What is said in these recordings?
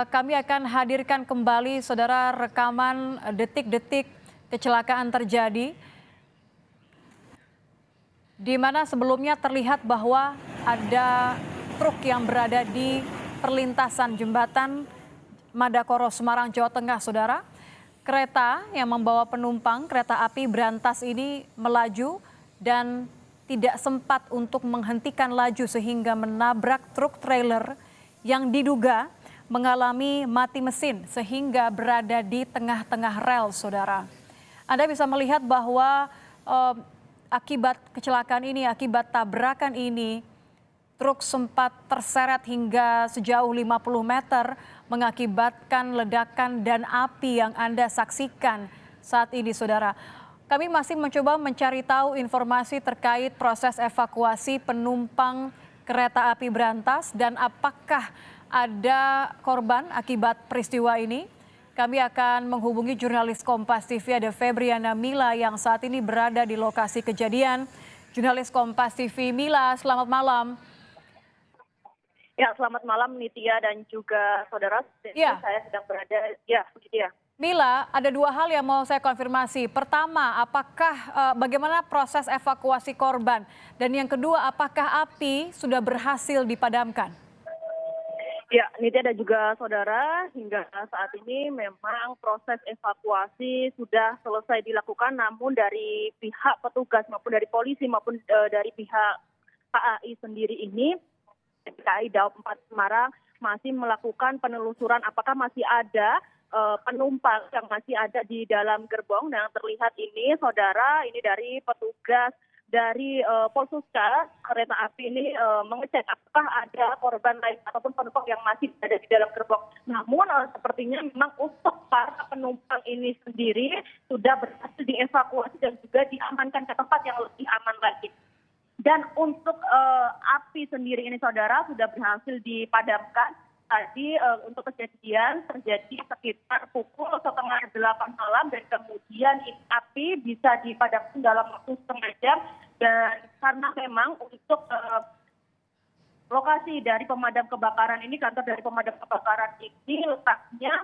Kami akan hadirkan kembali saudara rekaman detik-detik kecelakaan terjadi di mana sebelumnya terlihat bahwa ada truk yang berada di perlintasan jembatan Madakoro Semarang Jawa Tengah, saudara. Kereta yang membawa penumpang kereta api berantas ini melaju dan tidak sempat untuk menghentikan laju sehingga menabrak truk trailer yang diduga mengalami mati mesin sehingga berada di tengah-tengah rel, saudara. Anda bisa melihat bahwa akibat kecelakaan ini, akibat tabrakan ini, truk sempat terseret hingga sejauh 50 meter mengakibatkan ledakan dan api yang Anda saksikan saat ini, saudara. Kami masih mencoba mencari tahu informasi terkait proses evakuasi penumpang kereta api berantas dan apakah ada korban akibat peristiwa ini. Kami akan menghubungi jurnalis Kompas TV ada Febriana Mila yang saat ini berada di lokasi kejadian. Jurnalis Kompas TV Mila, selamat malam. Ya, selamat malam Nitya dan juga saudara. Ya. Saya sedang berada, ya begitu ya. Mila, ada dua hal yang mau saya konfirmasi. Pertama, bagaimana proses evakuasi korban? Dan yang kedua, apakah api sudah berhasil dipadamkan? Ya, Nitya dan juga saudara, hingga saat ini memang proses evakuasi sudah selesai dilakukan, namun dari pihak petugas maupun dari polisi maupun dari pihak KAI sendiri ini, KAI Daob 4 Semarang masih melakukan penelusuran apakah masih ada penumpang yang masih ada di dalam gerbong. Dan yang terlihat ini, saudara, ini dari petugas dari Polsuska kereta api ini mengecek apakah ada korban lain ataupun penumpang yang masih ada di dalam gerbong. Namun sepertinya memang untuk para penumpang ini sendiri sudah berhasil dievakuasi dan juga diamankan ke tempat yang lebih aman lagi. Dan untuk api sendiri ini, saudara, sudah berhasil dipadamkan. Tadi untuk kejadian terjadi sekitar pukul 7:30 malam dan kemudian api bisa dipadamkan dalam waktu setengah jam. Dan karena memang untuk lokasi dari pemadam kebakaran ini, kantor dari pemadam kebakaran ini letaknya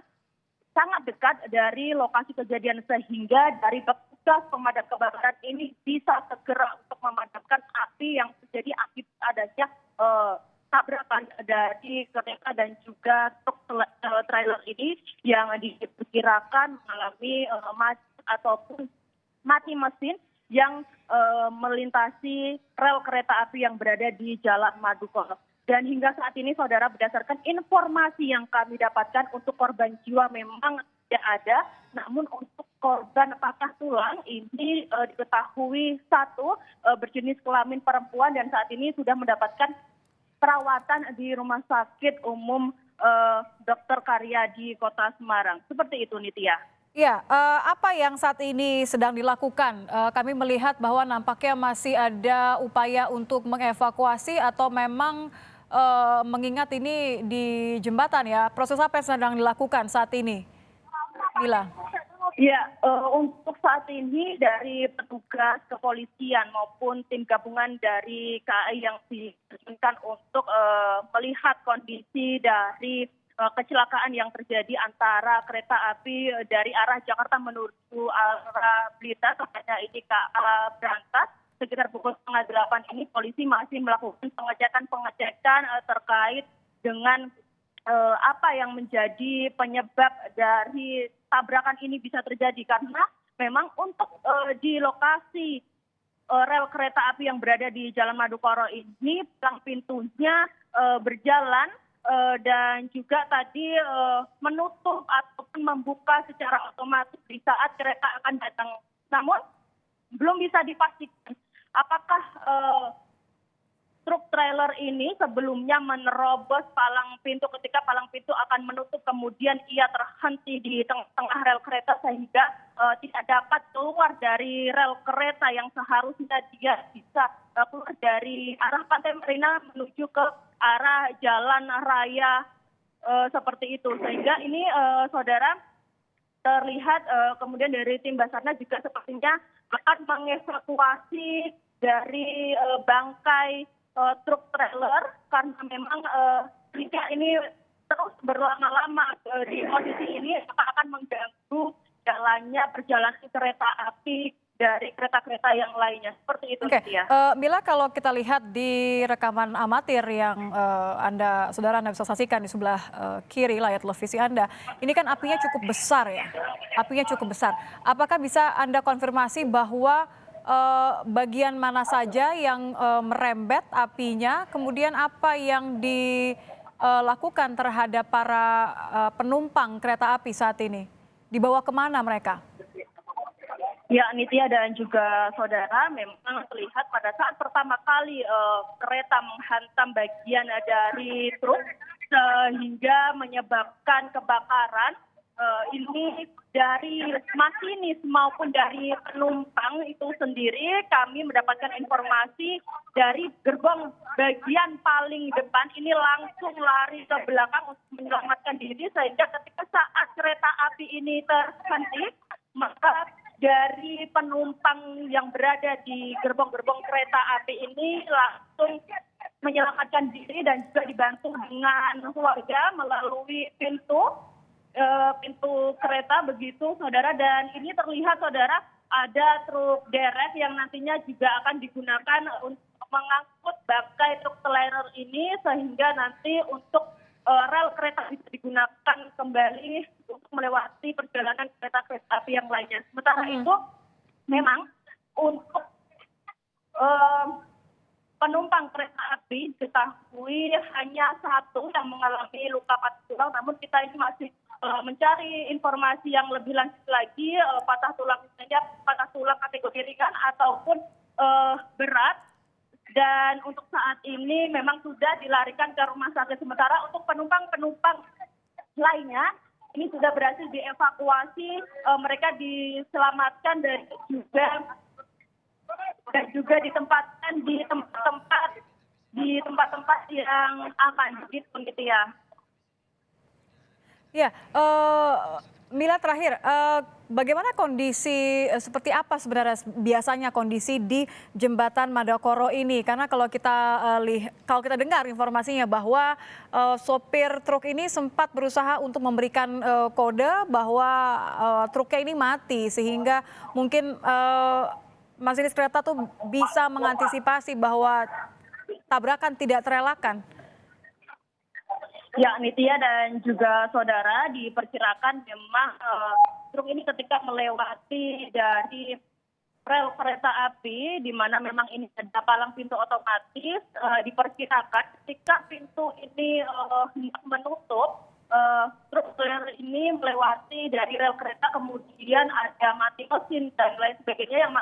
sangat dekat dari lokasi kejadian sehingga dari petugas pemadam kebakaran ini bisa segera untuk memadamkan api yang terjadi akibat adanya tabrakan dari kereta dan juga truk trailer ini yang diperkirakan mengalami ataupun mati mesin yang melintasi rel kereta api yang berada di Jalan Madukoro. Dan hingga saat ini, saudara, berdasarkan informasi yang kami dapatkan, untuk korban jiwa memang tidak ada. Namun untuk korban patah tulang ini diketahui satu berjenis kelamin perempuan dan saat ini sudah mendapatkan perawatan di Rumah Sakit Umum Dr. Karyadi Kota Semarang. Seperti itu, Nitya. Ya, apa yang saat ini sedang dilakukan? Kami melihat bahwa nampaknya masih ada upaya untuk mengevakuasi atau memang mengingat ini di jembatan ya. Proses apa yang sedang dilakukan saat ini, Mila? Ya, untuk saat ini dari petugas kepolisian maupun tim gabungan dari KAI yang diterjunkan untuk melihat kondisi dari kecelakaan yang terjadi antara kereta api dari arah Jakarta menuju arah Blitar, tepatnya ini KA Berantas. Sekitar pukul 7:30 ini polisi masih melakukan pengecekan terkait dengan apa yang menjadi penyebab dari tabrakan ini bisa terjadi, karena memang untuk di lokasi rel kereta api yang berada di Jalan Madukoro ini palang pintunya berjalan dan juga tadi menutup ataupun membuka secara otomatis di saat kereta akan datang. Namun belum bisa dipastikan apakah truk trailer ini sebelumnya menerobos palang pintu. Ketika palang pintu akan menutup, kemudian ia terhenti di tengah rel kereta sehingga tidak dapat keluar dari rel kereta yang seharusnya dia bisa keluar dari arah Pantai Marina menuju ke arah jalan raya seperti itu. Sehingga ini saudara, terlihat kemudian dari tim Basarnas juga sepertinya akan mengevakuasi dari bangkai truk trailer, karena memang jika ini terus berlama-lama di kondisi ini akan mengganggu jalannya perjalanan kereta api dari kereta-kereta yang lainnya. Seperti itu, Oke, Nitya. Mila, kalau kita lihat di rekaman amatir yang saudara Anda bisa saksikan di sebelah kiri layar televisi Anda, ini kan apinya cukup besar ya, apinya cukup besar. Apakah bisa Anda konfirmasi bahwa bagian mana saja yang merembet apinya, kemudian apa yang dilakukan terhadap para penumpang kereta api saat ini? Dibawa kemana mereka? Ya, Nitya dan juga saudara, memang terlihat pada saat pertama kali kereta menghantam bagian dari truk sehingga menyebabkan kebakaran. Ini dari masinis maupun dari penumpang itu sendiri, kami mendapatkan informasi dari gerbong bagian paling depan ini langsung lari ke belakang untuk menyelamatkan diri, sehingga ketika saat kereta api ini terhenti, maka dari penumpang yang berada di gerbong-gerbong kereta api ini langsung menyelamatkan diri dan juga dibantu dengan warga melalui pintu kereta begitu, saudara. Dan ini terlihat, saudara, ada truk derek yang nantinya juga akan digunakan untuk mengangkut bangkai truk trailer ini, sehingga nanti untuk rel kereta bisa digunakan kembali untuk melewati perjalanan kereta-kereta api yang lainnya. Sementara itu, memang untuk penumpang kereta api diketahui hanya satu yang mengalami luka patah tulang, namun kita ini masih mencari informasi yang lebih lanjut lagi, patah tulang kategori ringan ataupun berat. Dan untuk saat ini memang sudah dilarikan ke rumah sakit. Sementara untuk penumpang-penumpang lainnya ini sudah berhasil dievakuasi, mereka diselamatkan dan juga ditempatkan di tempat-tempat yang aman, gitu ya. Ya, Mila, terakhir, bagaimana kondisi, seperti apa sebenarnya biasanya kondisi di jembatan Madakoro ini? Karena kalau kita dengar informasinya bahwa sopir truk ini sempat berusaha untuk memberikan kode bahwa truknya ini mati, sehingga mungkin masinis kereta tuh bisa mengantisipasi bahwa tabrakan tidak terelakkan. Ya, Nitya dan juga saudara, diperkirakan memang truk ini ketika melewati dari rel kereta api, di mana memang ini ada palang pintu otomatis, diperkirakan ketika pintu ini menutup, truk trailer ini melewati dari rel kereta, kemudian ada mati mesin dan lain sebagainya yang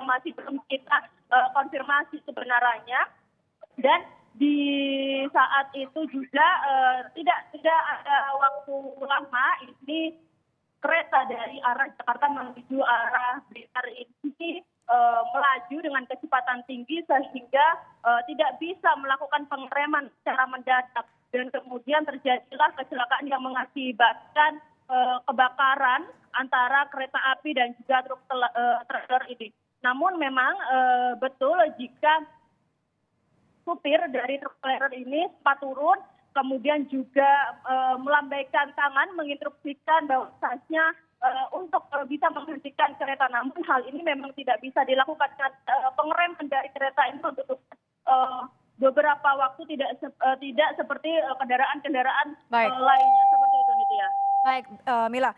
masih belum kita konfirmasi sebenarnya. Dan di saat itu juga tidak ada waktu lama, ini kereta dari arah Jakarta menuju arah Blitar ini melaju dengan kecepatan tinggi sehingga tidak bisa melakukan pengereman secara mendadak, dan kemudian terjadilah kecelakaan yang mengakibatkan kebakaran antara kereta api dan juga truk trailer ini. Namun memang betul jika supir dari truk trailer ini sempat turun, kemudian juga melambaikan tangan menginstruksikan bahwasanya untuk bisa menghentikan kereta. Namun hal ini memang tidak bisa dilakukan karena pengereman dari kereta ini untuk beberapa waktu tidak seperti kendaraan-kendaraan lainnya. Seperti itu, Nitya. Baik, Mila,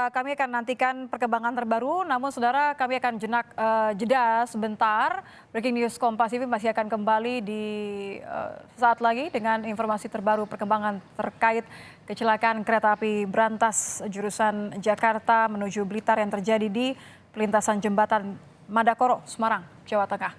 kami akan nantikan perkembangan terbaru, namun saudara, kami akan jeda sebentar. Breaking News Kompas TV masih akan kembali di saat lagi dengan informasi terbaru perkembangan terkait kecelakaan kereta api berantas jurusan Jakarta menuju Blitar yang terjadi di perlintasan jembatan Madakoro, Semarang, Jawa Tengah.